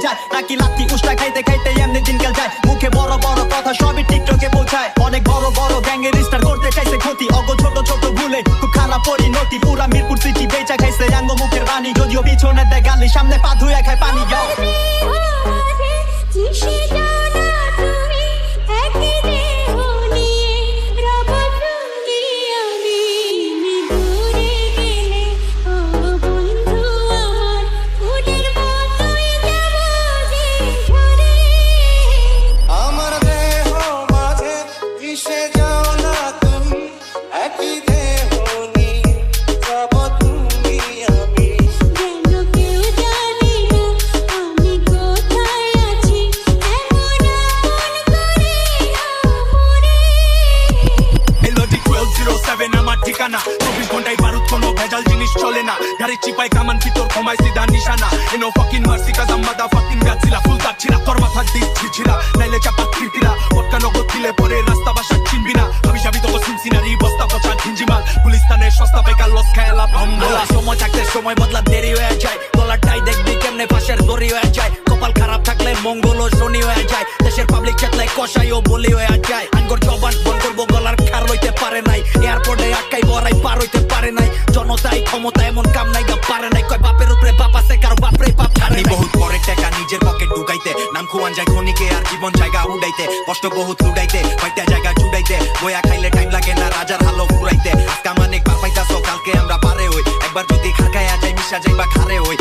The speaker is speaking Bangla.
যায় নাকি লাত্তি উষ্টা খাইতে খাইতে এমনি দিনকাল যায় মুখে বড় বড় কথা সবই টিকটকে পৌঁছায় অনেক বড় বড় গ্যাংয়ের স্টার করতে চাইছে ক্ষতি অগ ছোট ছোট ভুলে খুব খারাপ পরিণতি পুরা মিরপুর সিটি বেচা খাইছে আঙ্গ মুখের বাণী যদিও পিছনে দেয় গালি সামনে পা ধুয়ে খায় পানি ঠিকানা 24 ঘন্টায় বারুদ কোনো ভেজাল জিনিস চলে না গাড়ি চিপাই কামান ভিতর কমাই সিধা নিশানা এনো ফাকিং মার্সি কাজ মাদা ফাকিং গাছিলা ফুল তাচ্ছিলা তোর মাথা দিস ছিছিলা নাইলে চাপা খিরকিরা পটকা নগদ দিলে পরে রাস্তা বাসা চিনবি না আমি যাবি তো সিনসিনারি বস্তা পচা ঘিঞ্জিমাল পুলিশতানের সস্তা বেকার লস খেলা ভম্বলা সময় থাকতে সময় বদলা দেরি হয়ে যায় ডলারটাই দেখবি কেমনে পাশের দড়ি হয়ে যায় কপাল খারাপ থাকলে মঙ্গল ও শনি হয়ে যায় দেশের পাবলিক চেতলে কষাই ও বলি হয়ে যায় আঙ্গুর জবান বন্ধ করবো গলার খার লইতে পারে নাই এয়ারপোর্টে আটকাই বড়াই পার হইতে পারে নাই জনতাই ক্ষমতা এমন কাম নাই গা পারে নাই কয় বাপের উপরে বাপ আছে কারো বাপরে বাপ ছাড়ে বহুত পরে টাকা নিজের পকেট ঢুকাইতে নাম খুয়ান যায় খনিকে আর জীবন জায়গা উড়াইতে কষ্ট বহুত লুড়াইতে কয়টা জায়গা ছুড়াইতে বয়া খাইলে টাইম লাগে না রাজার হালো ফুরাইতে আজকা মানে পাপাইতাছো কালকে আমরা পারে হই একবার যদি খাগায়া যাই মিশা যাইবা খারে হই